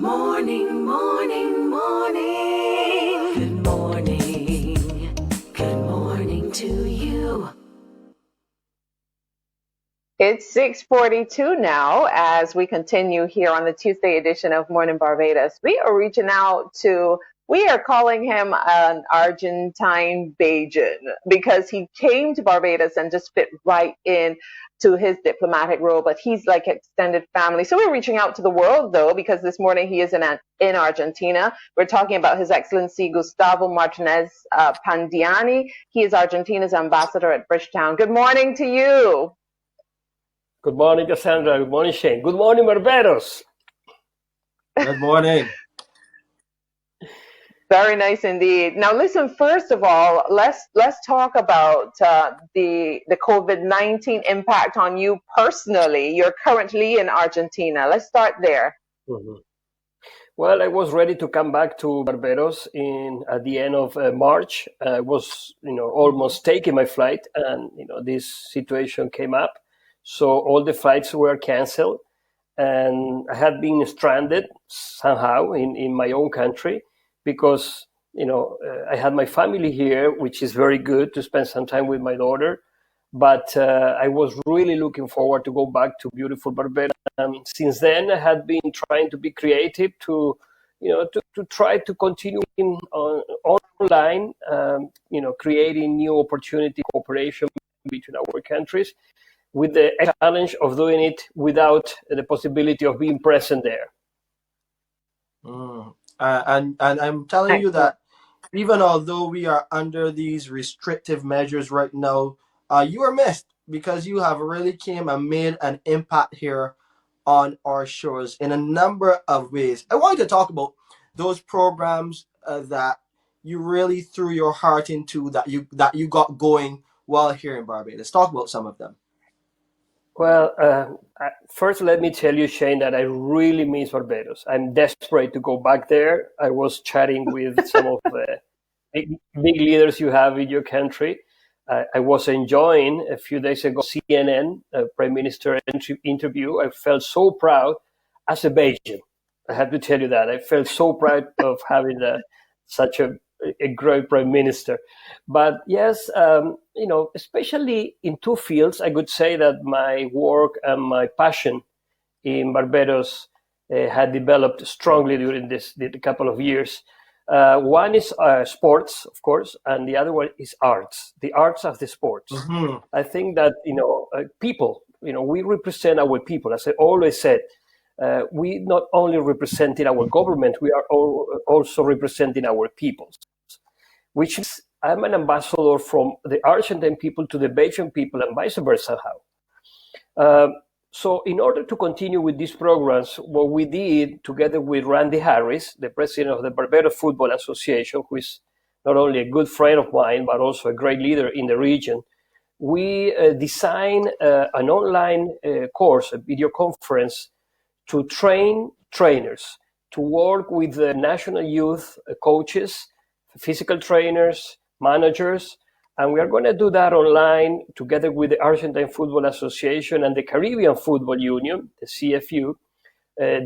Morning, morning, morning. Good morning. Good morning to you. It's 6:42 now as we continue here on the Tuesday edition of Morning Barbados. We are calling him an Argentine Bajan because he came to Barbados and just fit right in to his diplomatic role, but he's like extended family. So we're reaching out to the world though, because this morning he is in Argentina. We're talking about His Excellency Gustavo Martínez Pandiani. He is Argentina's ambassador at Bridgetown. Good morning to you. Good morning, Cassandra. Good morning, Shane. Good morning, Barbados. Good morning. Very nice indeed. Now, listen. First of all, let's talk about the COVID-19 impact on you personally. You're currently in Argentina. Let's start there. Mm-hmm. Well, I was ready to come back to Barbados at the end of March. I was, almost taking my flight, and this situation came up. So all the flights were canceled, and I had been stranded somehow in my own country because, I had my family here, which is very good to spend some time with my daughter. But I was really looking forward to go back to beautiful Barbados. Since then, I had been trying to be creative to try to continue online, creating new opportunity cooperation between our countries, with the challenge of doing it without the possibility of being present there. And I'm telling you that even although we are under these restrictive measures right now, you are missed because you have really came and made an impact here on our shores in a number of ways. I want to talk about those programs that you really threw your heart into, that you got going while here in Barbados. Let's talk about some of them. Well, first let me tell you, Shane, that I really miss Barbados. I'm desperate to go back there. I was chatting with some of the big leaders you have in your country. I was enjoying a few days ago CNN Prime Minister interview. I felt so proud as a Bajan. I have to tell you that. I felt so proud of having such a great Prime Minister. But yes, especially in two fields, I could say that my work and my passion in Barbados had developed strongly during the couple of years. One is sports, of course, and the other one is arts, the arts of the sports. Mm-hmm. I think that, people, we represent our people. As I always said, we not only representing our government, we are also representing our peoples, which is, I'm an ambassador from the Argentine people to the Bajan people and vice versa somehow. So in order to continue with these programs, what we did together with Randy Harris, the president of the Barbados Football Association, who is not only a good friend of mine, but also a great leader in the region, we designed an online course, a video conference, to train trainers, to work with the national youth coaches, physical trainers, managers, and we are going to do that online together with the Argentine Football Association and the Caribbean Football Union, the CFU,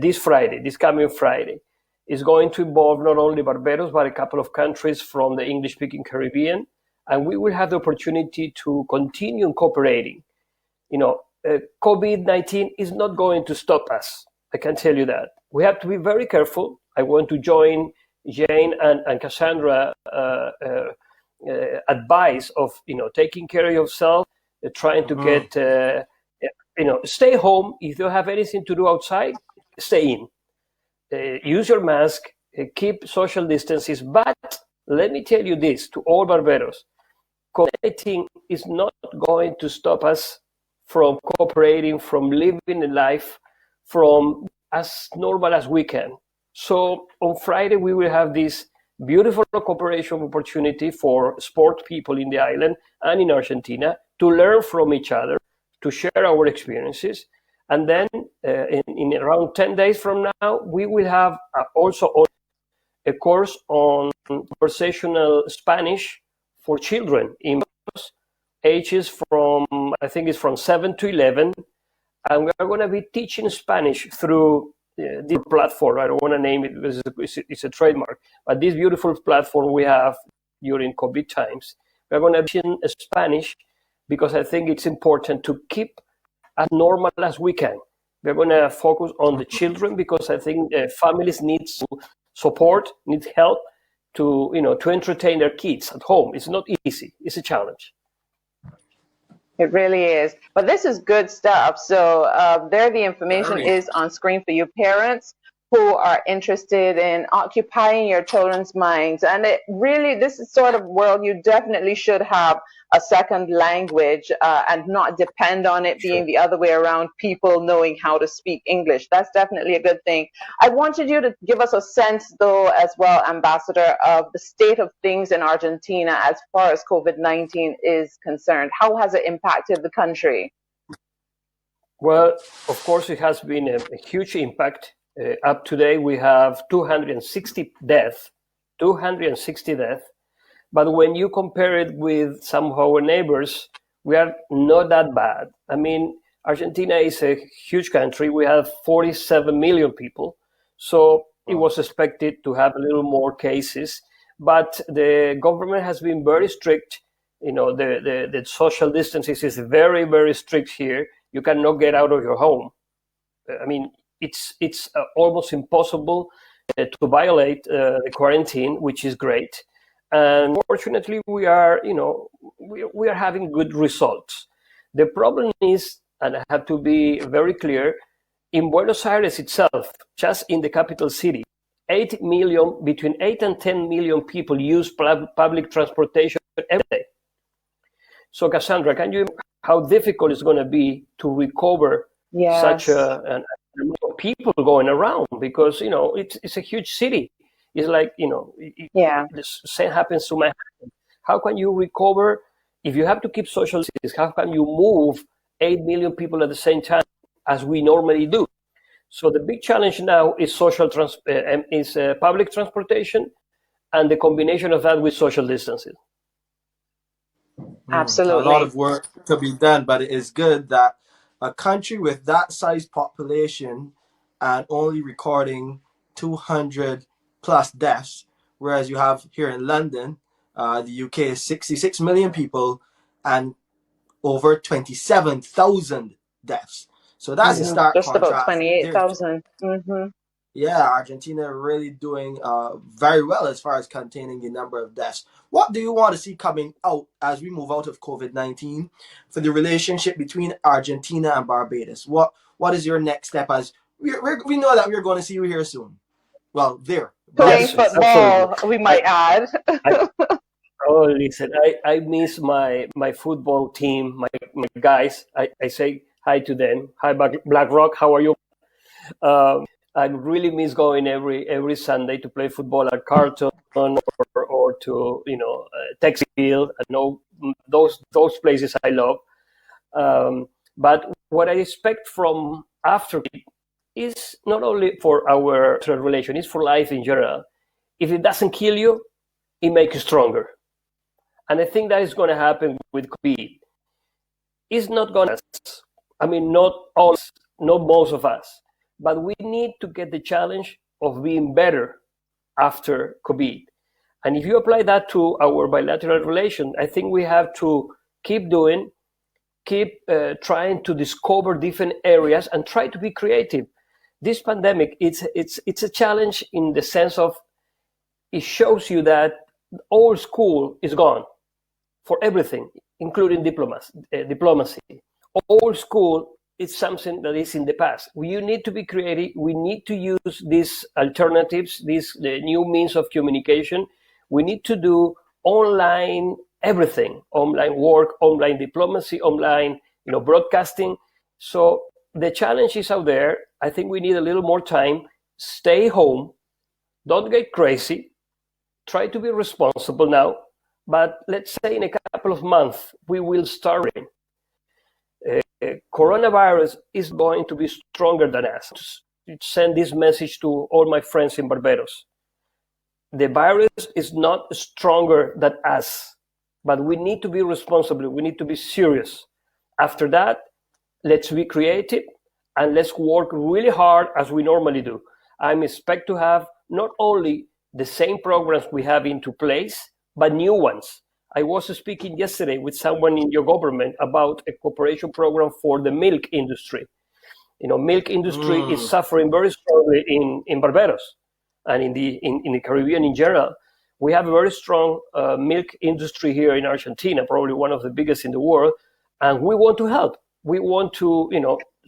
this coming Friday. It's going to involve not only Barbados, but a couple of countries from the English-speaking Caribbean, and we will have the opportunity to continue cooperating. COVID-19 is not going to stop us. I can tell you that. We have to be very careful. I want to join Jane and Cassandra advice of taking care of yourself, trying to get stay home. If you have anything to do outside, stay in. Use your mask, keep social distances. But let me tell you this to all Barbados: COVID-19 is not going to stop us from cooperating, from living a life from as normal as we can. So on Friday, we will have this beautiful cooperation opportunity for sport people in the island and in Argentina to learn from each other, to share our experiences. And then in around 10 days from now, we will have also a course on conversational Spanish for children in ages from 7 to 11. And we are going to be teaching Spanish through this platform. I don't want to name it because it's a trademark, but this beautiful platform we have during COVID times, we're going to be in Spanish because I think it's important to keep as normal as we can. We're going to focus on the children because I think families need support, need help to entertain their kids at home. It's not easy. It's a challenge. It really is. But this is good stuff. So there the information is on screen for you parents who are interested in occupying your children's minds. And it really, this is sort of world you definitely should have a second language and not depend on it being the other way around, people knowing how to speak English. That's definitely a good thing. I wanted you to give us a sense, though, as well, Ambassador, of the state of things in Argentina as far as COVID-19 is concerned. How has it impacted the country? Well, of course, it has been a huge impact. Up to date, we have 260 deaths. But when you compare it with some of our neighbors, we are not that bad. I mean, Argentina is a huge country. We have 47 million people. So it was expected to have a little more cases. But the government has been very strict. The social distancing is very, very strict here. You cannot get out of your home. I mean, it's almost impossible to violate the quarantine, which is great. And fortunately, we are having good results. The problem is, and I have to be very clear, in Buenos Aires itself, just in the capital city, between 8 and 10 million people use public transportation every day. So, Cassandra, can you imagine how difficult it's going to be to recover such an amount of people going around? Because, it's a huge city. It's like, the same happens to Manhattan. How can you recover if you have to keep social distance? How can you move 8 million people at the same time as we normally do? So the big challenge now is public transportation and the combination of that with social distancing. Absolutely. A lot of work to be done, but it is good that a country with that size population and only recording 200 plus deaths, whereas you have here in London, the UK is 66 million people and over 27,000 deaths. So that's a stark just contrast. About 28,000. Yeah, Argentina really doing very well as far as containing the number of deaths. What do you want to see coming out as we move out of COVID-19 for the relationship between Argentina and Barbados? What is your next step? As we know that we're going to see you here soon. Well, there. Playing football, we might add. Listen, I miss my football team, my guys. I say hi to them. Hi, BlackRock, how are you? I really miss going every Sunday to play football at Carlton or to Texfield. I know those places I love. But what I expect from after is not only for our relation, it's for life in general. If it doesn't kill you, it makes you stronger. And I think that is going to happen with COVID. It's not going to, not all, not most of us, but we need to get the challenge of being better after COVID. And if you apply that to our bilateral relation, I think we have to keep trying to discover different areas and try to be creative. This pandemic, it's a challenge in the sense of it shows you that old school is gone for everything, including diplomacy. Old school is something that is in the past. You need to be creative. We need to use these alternatives, the new means of communication. We need to do online everything, online work, online diplomacy, online broadcasting. So the challenge is out there. I think we need a little more time. Stay home. Don't get crazy. Try to be responsible now. But let's say in a couple of months, we will start. Coronavirus is going to be stronger than us. Send this message to all my friends in Barbados. The virus is not stronger than us, but we need to be responsible. We need to be serious. After that, let's be creative and let's work really hard as we normally do. I expect to have not only the same programs we have into place, but new ones. I was speaking yesterday with someone in your government about a cooperation program for the milk industry. Milk industry is suffering very strongly in Barbados and in the Caribbean in general. We have a very strong milk industry here in Argentina, probably one of the biggest in the world, and we want to help. We want to,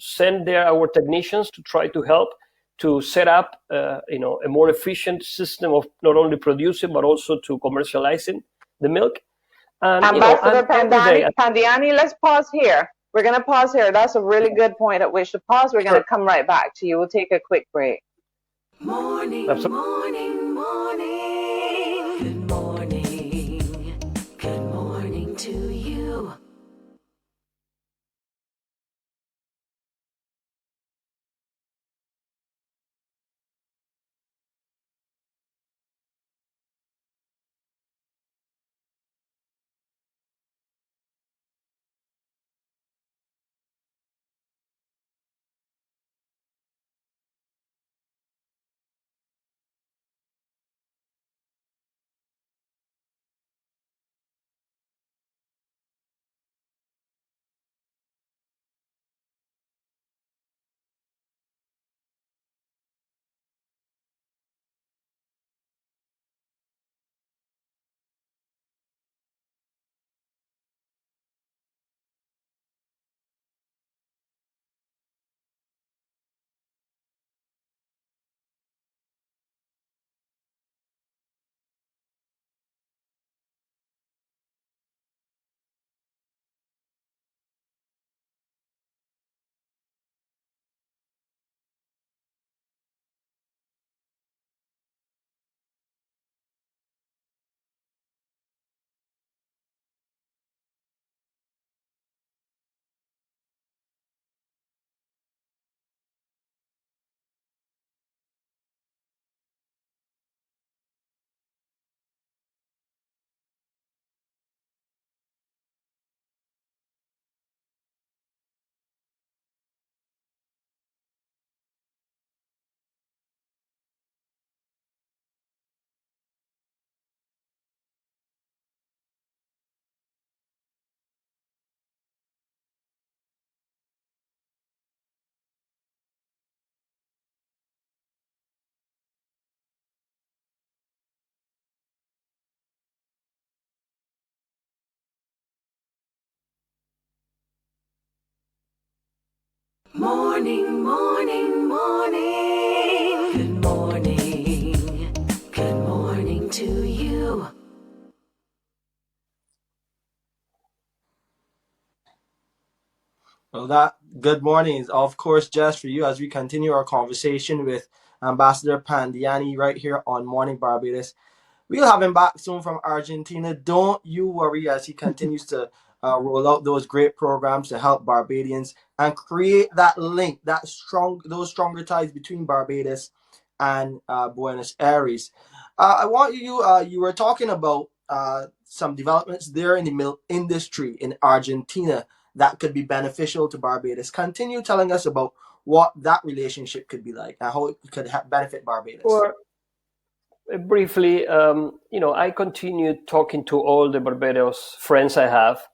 send there our technicians to try to help to set up, a more efficient system of not only producing but also to commercializing the milk. And, Ambassador Pandiani, let's pause here. We're going to pause here. That's a really good point at which to pause. We're going to come right back to you. We'll take a quick break. Morning, morning, morning. Good morning. Good morning to you. Morning, morning, morning. Good morning. Good morning to you. Well, that good morning is, of course, just for you as we continue our conversation with Ambassador Pandiani right here on Morning Barbados. We'll have him back soon from Argentina. Don't you worry as he continues to roll out those great programs to help Barbadians and create that link, those stronger ties between Barbados and Buenos Aires. I want you were talking about some developments there in the milk industry in Argentina that could be beneficial to Barbados. Continue telling us about what that relationship could be like and how it could benefit Barbados. Or briefly, I continue talking to all the Barbados friends I have,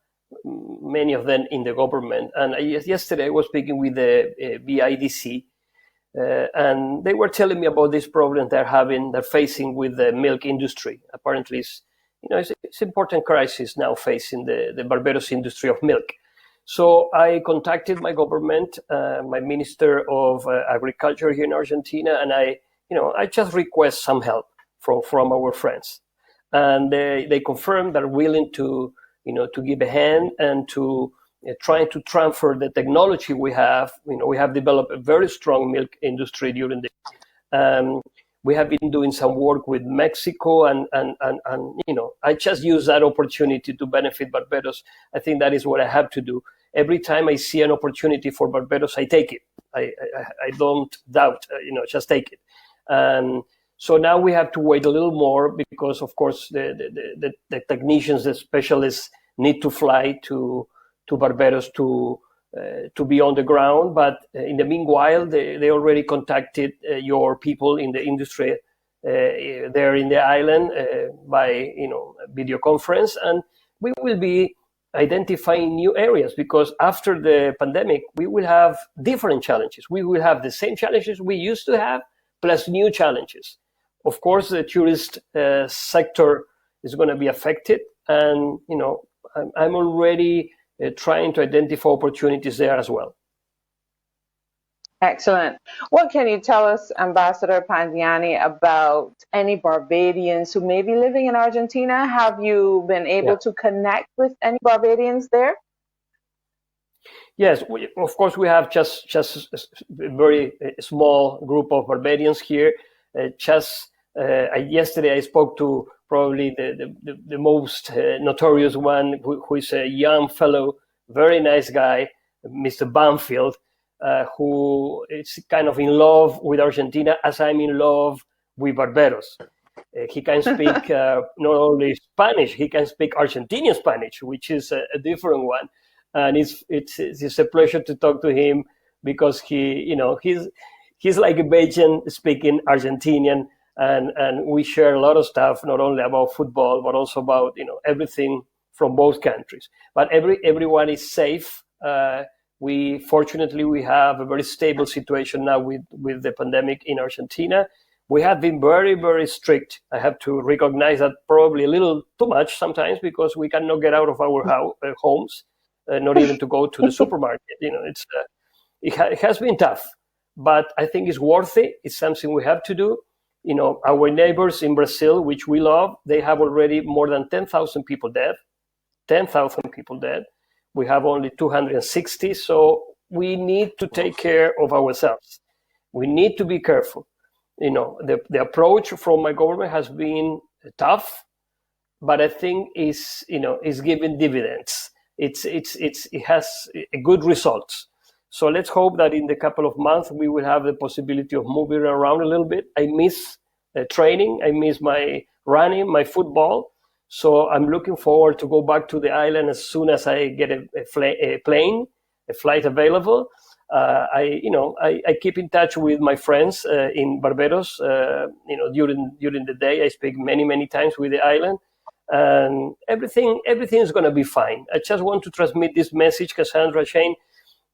many of them in the government. And yesterday I was speaking with the BIDC, and they were telling me about this problem they're facing with the milk industry. Apparently, it's important crisis now facing the Barbados industry of milk. So I contacted my government, my Minister of Agriculture here in Argentina, and I just request some help from our friends. And they confirmed they're willing to give a hand and to trying to transfer the technology we have. We have developed a very strong milk industry during the we have been doing some work with Mexico and I just use that opportunity to benefit Barbados. I think that is what I have to do. Every time I see an opportunity for Barbados, I take it. I don't doubt, just take it. So now we have to wait a little more because, of course, the technicians, the specialists need to fly to Barbados to to be on the ground. But in the meanwhile, they already contacted your people in the industry there in the island by video conference, and we will be identifying new areas, because after the pandemic we will have different challenges. We will have the same challenges we used to have plus new challenges. Of course, the tourist sector is going to be affected, and I'm already trying to identify opportunities there as well. Excellent. What can you tell us, Ambassador Pandiani, about any Barbadians who may be living in Argentina? Have you been able to connect with any Barbadians there? Yes, of course we have just a very small group of Barbadians here. Yesterday I spoke to probably the most notorious one, who is a young fellow, very nice guy, Mr. Banfield, who is kind of in love with Argentina as I'm in love with Barbados. He can speak not only Spanish, he can speak Argentinian Spanish, which is a different one. And it's a pleasure to talk to him, because he's like a Belgian speaking Argentinian, and we share a lot of stuff, not only about football but also about everything from both countries. But everyone is safe. Fortunately we have a very stable situation now with the pandemic in Argentina. We have been very, very strict. I have to recognize that, probably a little too much sometimes, because we cannot get out of our homes, not even to go to the supermarket. It has been tough, but I think it's worth it. It's something we have to do. Our neighbors in Brazil, which we love, they have already more than 10,000 people dead. 10,000 people dead. We have only 260, so we need to take care of ourselves. We need to be careful. The approach from my government has been tough, but I think is giving dividends. It has good results. So let's hope that in the couple of months we will have the possibility of moving around a little bit. I miss training. I miss my running, my football. So I'm looking forward to go back to the island as soon as I get a flight available. I keep in touch with my friends in Barbados. During the day, I speak many times with the island, and everything is going to be fine. I just want to transmit this message, Cassandra, Shane,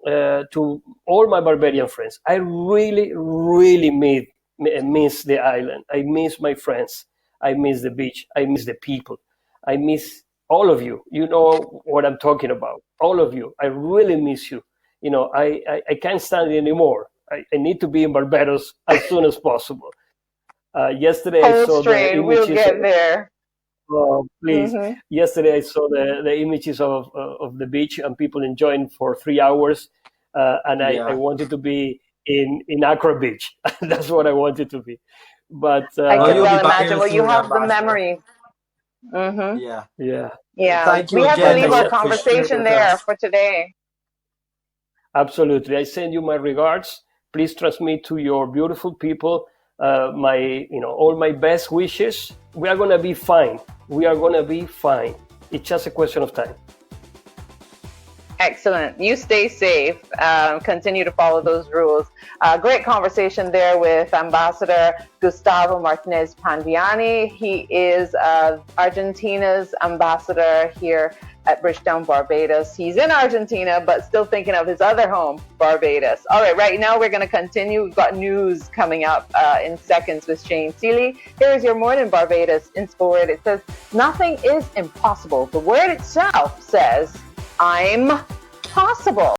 to all my Barbadian friends. I really, really miss the island. I miss my friends. I miss the beach. I miss the people. I miss all of you. You know what I'm talking about. All of you. I really miss you. I can't stand it anymore. I need to be in Barbados as soon as possible. Yesterday I saw the images. We'll get there. Oh, please. Mm-hmm. Yesterday I saw the images of the beach and people enjoying for 3 hours. I wanted to be in Accra Beach. That's what I wanted to be. But I can well imagine. Well, you have the memory. Mm-hmm. Yeah. Thank you. We have to leave our conversation there for today. Absolutely. I send you my regards. Please transmit to your beautiful people all my best wishes. We are going to be fine. It's just a question of time. Excellent. You stay safe. Continue to follow those rules. Great conversation there with Ambassador Gustavo Martínez Pandiani. He is Argentina's ambassador here at Bridgetown, Barbados. He's in Argentina, but still thinking of his other home, Barbados. All right now we're going to continue. We've got news coming up in seconds with Shane Seeley. Here is your Morning Barbados Inspo Word. It says, nothing is impossible. The word itself says, I'm possible.